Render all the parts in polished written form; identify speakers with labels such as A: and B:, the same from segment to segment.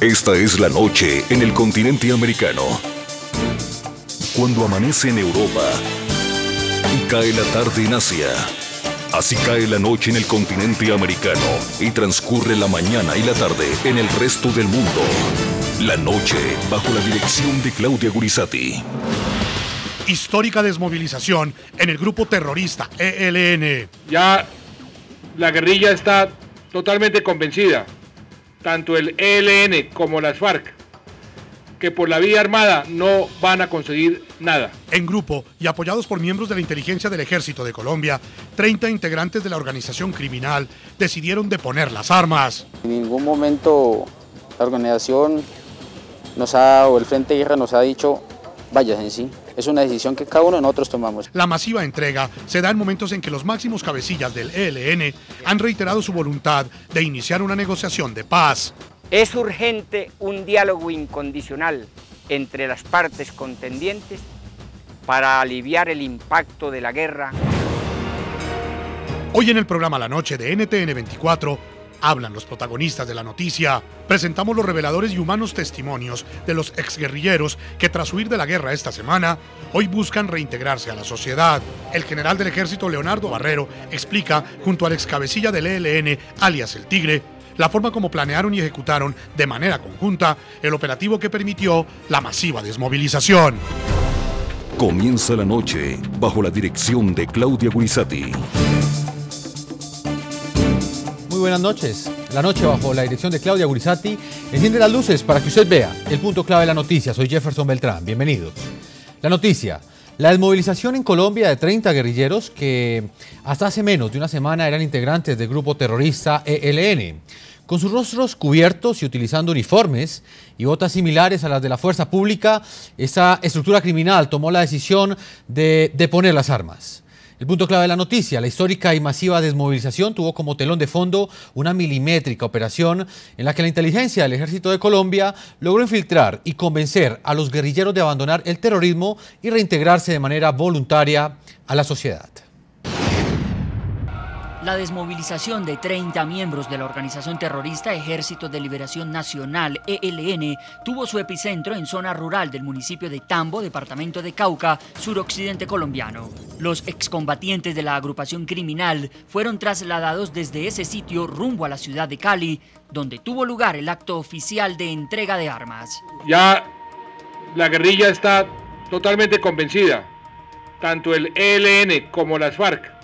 A: Esta es la noche en el continente americano. Cuando amanece en Europa y cae la tarde en Asia. Así cae la noche en el continente americano y transcurre la mañana y la tarde en el resto del mundo. La noche bajo la dirección de Claudia Gurizati.
B: Histórica desmovilización en el grupo terrorista ELN.
C: Ya la guerrilla está totalmente convencida, tanto el ELN como las FARC, que por la vía armada no van a conseguir nada.
B: En grupo y apoyados por miembros de la inteligencia del Ejército de Colombia, 30 integrantes de la organización criminal decidieron deponer las armas.
D: En ningún momento la organización o el Frente de Guerra nos ha dicho, váyase en sí. Es una decisión que cada uno de nosotros tomamos.
B: La masiva entrega se da en momentos en que los máximos cabecillas del ELN han reiterado su voluntad de iniciar una negociación de paz.
E: Es urgente un diálogo incondicional entre las partes contendientes para aliviar el impacto de la guerra.
B: Hoy en el programa La Noche de NTN 24 hablan los protagonistas de la noticia. Presentamos los reveladores y humanos testimonios de los exguerrilleros que tras huir de la guerra esta semana, hoy buscan reintegrarse a la sociedad. El general del ejército Leonardo Barrero explica, junto al excabecilla del ELN, alias El Tigre, la forma como planearon y ejecutaron de manera conjunta el operativo que permitió la masiva desmovilización.
A: Comienza la noche bajo la dirección de Claudia Gurizati.
F: Muy buenas noches. La noche bajo la dirección de Claudia Gurizati enciende las luces para que usted vea el punto clave de la noticia. Soy Jefferson Beltrán. Bienvenidos. La noticia. La desmovilización en Colombia de 30 guerrilleros que hasta hace menos de una semana eran integrantes del grupo terrorista ELN. Con sus rostros cubiertos y utilizando uniformes y botas similares a las de la fuerza pública, esta estructura criminal tomó la decisión de deponer las armas. El punto clave de la noticia, la histórica y masiva desmovilización tuvo como telón de fondo una milimétrica operación en la que la inteligencia del Ejército de Colombia logró infiltrar y convencer a los guerrilleros de abandonar el terrorismo y reintegrarse de manera voluntaria a la sociedad.
G: La desmovilización de 30 miembros de la organización terrorista Ejército de Liberación Nacional, ELN, tuvo su epicentro en zona rural del municipio de Tambo, departamento de Cauca, suroccidente colombiano. Los excombatientes de la agrupación criminal fueron trasladados desde ese sitio rumbo a la ciudad de Cali, donde tuvo lugar el acto oficial de entrega de armas.
C: Ya la guerrilla está totalmente convencida, tanto el ELN como las FARC,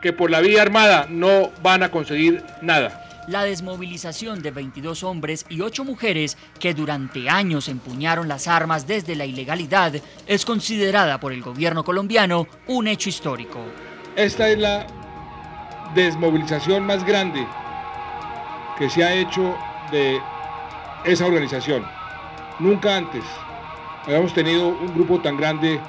C: que por la vía armada no van a conseguir nada.
G: La desmovilización de 22 hombres y 8 mujeres que durante años empuñaron las armas desde la ilegalidad es considerada por el gobierno colombiano un hecho histórico.
C: Esta es la desmovilización más grande que se ha hecho de esa organización. Nunca antes habíamos tenido un grupo tan grande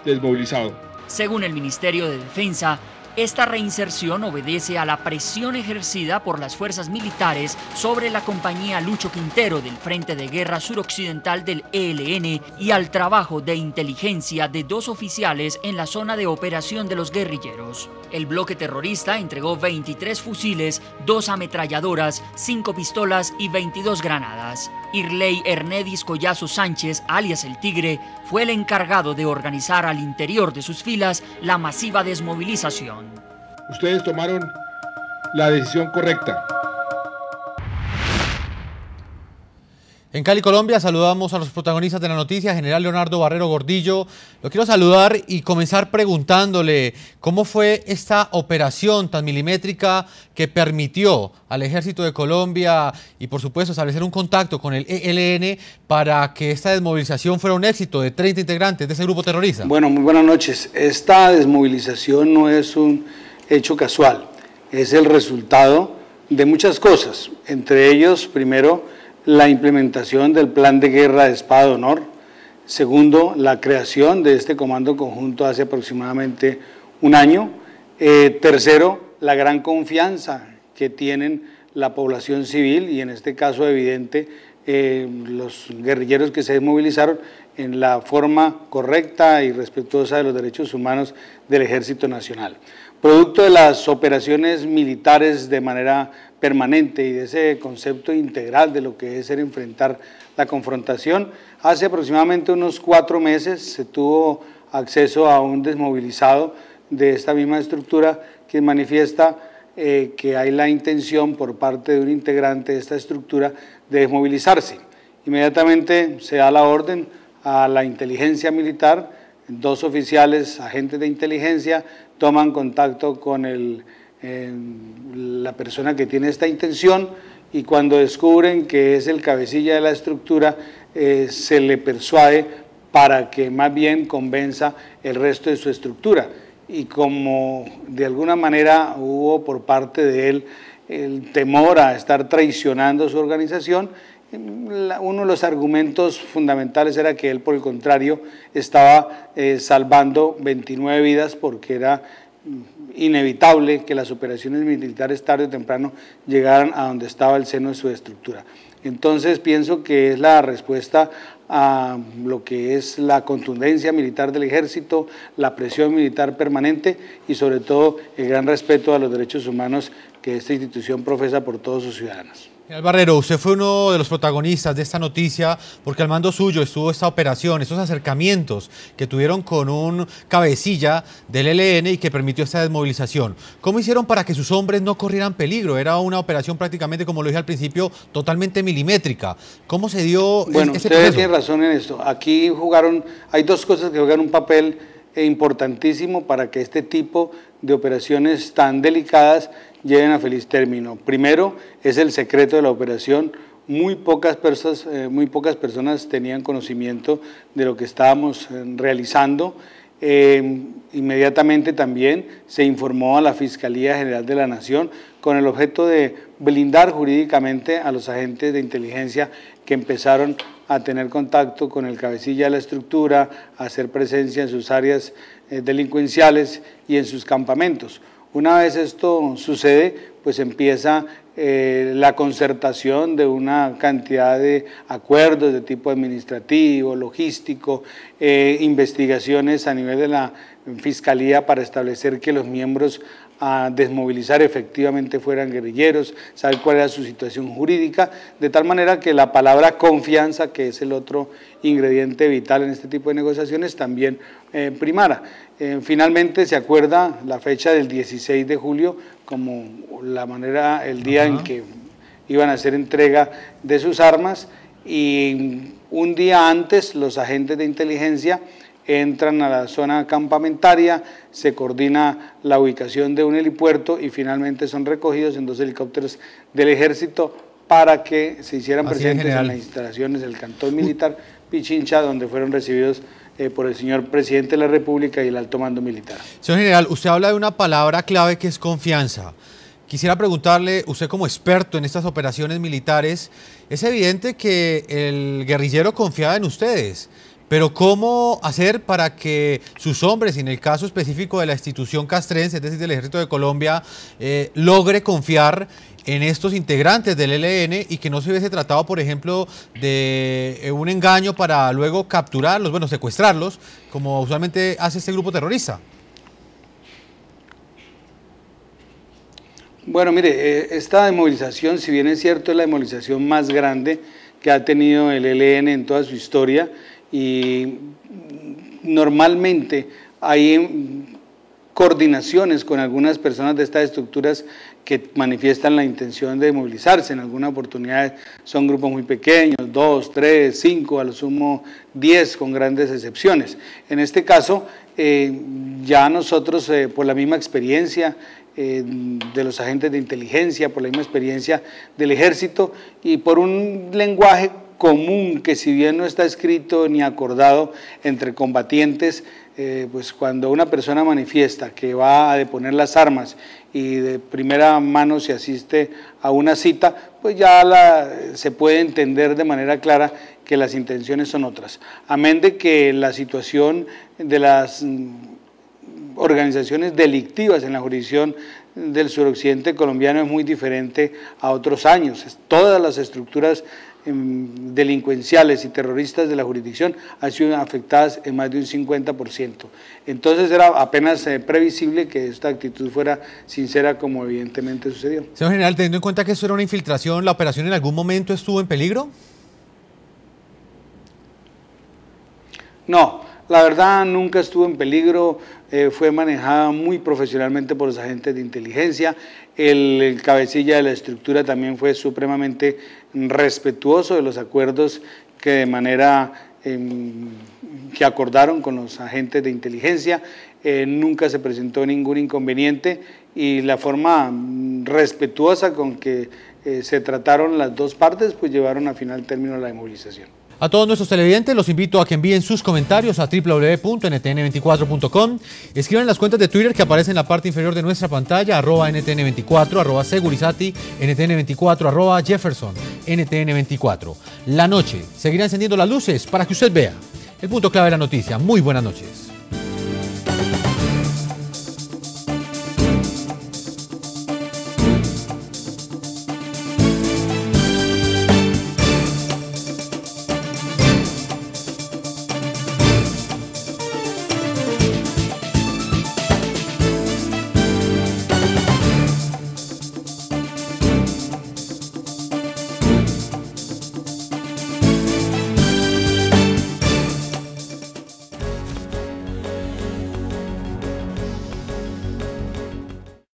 C: desmovilizado.
G: Según el Ministerio de Defensa, esta reinserción obedece a la presión ejercida por las fuerzas militares sobre la compañía Lucho Quintero del Frente de Guerra Suroccidental del ELN y al trabajo de inteligencia de 2 oficiales en la zona de operación de los guerrilleros. El bloque terrorista entregó 23 fusiles, 2 ametralladoras, 5 pistolas y 22 granadas. Irley Hernedis Collazo Sánchez, alias El Tigre, fue el encargado de organizar al interior de sus filas la masiva desmovilización.
C: Ustedes tomaron la decisión correcta.
F: En Cali, Colombia, saludamos a los protagonistas de la noticia, general Leonardo Barrero Gordillo. Lo quiero saludar y comenzar preguntándole cómo fue esta operación tan milimétrica que permitió al Ejército de Colombia y, por supuesto, establecer un contacto con el ELN para que esta desmovilización fuera un éxito de 30 integrantes de ese grupo terrorista.
H: Bueno, muy buenas noches. Esta desmovilización no es un hecho casual, es el resultado de muchas cosas, entre ellos, primero, la implementación del plan de guerra de Espada de Honor. Segundo, la creación de este comando conjunto hace aproximadamente un año. Tercero, la gran confianza que tienen la población civil y en este caso evidente los guerrilleros que se desmovilizaron en la forma correcta y respetuosa de los derechos humanos del Ejército Nacional. Producto de las operaciones militares de manera permanente y de ese concepto integral de lo que es enfrentar la confrontación. Hace aproximadamente unos 4 meses se tuvo acceso a un desmovilizado de esta misma estructura que manifiesta que hay la intención por parte de un integrante de esta estructura de desmovilizarse. Inmediatamente se da la orden a la inteligencia militar, 2 oficiales, agentes de inteligencia, toman contacto con la persona que tiene esta intención y cuando descubren que es el cabecilla de la estructura, se le persuade para que más bien convenza el resto de su estructura. Y como de alguna manera hubo por parte de él el temor a estar traicionando su organización, uno de los argumentos fundamentales era que él, por el contrario, estaba salvando 29 vidas porque era inevitable que las operaciones militares tarde o temprano llegaran a donde estaba el seno de su estructura. Entonces pienso que es la respuesta a lo que es la contundencia militar del ejército, la presión militar permanente y sobre todo el gran respeto a los derechos humanos que esta institución profesa por todos sus ciudadanos.
F: General Barrero, usted fue uno de los protagonistas de esta noticia porque al mando suyo estuvo esta operación, estos acercamientos que tuvieron con un cabecilla del ELN y que permitió esta desmovilización. ¿Cómo hicieron para que sus hombres no corrieran peligro? Era una operación prácticamente, como lo dije al principio, totalmente milimétrica. ¿Cómo se dio ese proceso?
H: Usted tiene razón en esto. Aquí hay 2 cosas que juegan un papel importantísimo para que este tipo de operaciones tan delicadas lleguen a feliz término. Primero, es el secreto de la operación. Muy pocas personas tenían conocimiento de lo que estábamos realizando. Inmediatamente también se informó a la Fiscalía General de la Nación con el objeto de blindar jurídicamente a los agentes de inteligencia que empezaron a tener contacto con el cabecilla de la estructura, a hacer presencia en sus áreas delincuenciales y en sus campamentos. Una vez esto sucede, pues empieza la concertación de una cantidad de acuerdos de tipo administrativo, logístico, investigaciones a nivel de la Fiscalía para establecer que los miembros a desmovilizar efectivamente fueran guerrilleros, saber cuál era su situación jurídica, de tal manera que la palabra confianza, que es el otro ingrediente vital en este tipo de negociaciones, también primara. Finalmente se acuerda la fecha del 16 de julio como el día en que iban a hacer entrega de sus armas y un día antes los agentes de inteligencia entran a la zona campamentaria, se coordina la ubicación de un helipuerto y finalmente son recogidos en 2 helicópteros del ejército para que se hicieran presentes en las instalaciones del cantón militar Pichincha, donde fueron recibidos por el señor presidente de la República y el alto mando militar.
F: Señor general, usted habla de una palabra clave que es confianza. Quisiera preguntarle, usted como experto en estas operaciones militares, es evidente que el guerrillero confiaba en ustedes, pero ¿cómo hacer para que sus hombres, en el caso específico de la institución castrense, es decir, del Ejército de Colombia, logre confiar en estos integrantes del ELN y que no se hubiese tratado, por ejemplo, de un engaño para luego capturarlos, bueno, secuestrarlos, como usualmente hace este grupo terrorista?
H: Bueno, mire, esta desmovilización, si bien es cierto, es la desmovilización más grande que ha tenido el ELN en toda su historia, y normalmente hay coordinaciones con algunas personas de estas estructuras que manifiestan la intención de movilizarse. En algunas oportunidades son grupos muy pequeños, 2, 3, 5, a lo sumo 10, con grandes excepciones. En este caso, ya nosotros, por la misma experiencia de los agentes de inteligencia, por la misma experiencia del ejército y por un lenguaje común que si bien no está escrito ni acordado entre combatientes, pues cuando una persona manifiesta que va a deponer las armas y de primera mano se asiste a una cita, pues ya se puede entender de manera clara que las intenciones son otras. Amén de que la situación de las organizaciones delictivas en la jurisdicción del suroccidente colombiano es muy diferente a otros años. Todas las estructuras delincuenciales y terroristas de la jurisdicción han sido afectadas en más de un 50%. Entonces era apenas previsible que esta actitud fuera sincera, como evidentemente sucedió.
F: Señor general, teniendo en cuenta que esto era una infiltración, ¿la operación en algún momento estuvo en peligro?
H: No, la verdad nunca estuvo en peligro, fue manejada muy profesionalmente por los agentes de inteligencia. El cabecilla de la estructura también fue supremamente respetuoso de los acuerdos que de manera que acordaron con los agentes de inteligencia. Nunca se presentó ningún inconveniente y la forma respetuosa con que se trataron las dos partes pues llevaron a final término la desmovilización.
F: A todos nuestros televidentes los invito a que envíen sus comentarios a www.ntn24.com. Escriban en las cuentas de Twitter que aparecen en la parte inferior de nuestra pantalla, @NTN24, @Segurizati, NTN24, @Jefferson, NTN24. La noche seguirá encendiendo las luces para que usted vea el punto clave de la noticia. Muy buenas noches.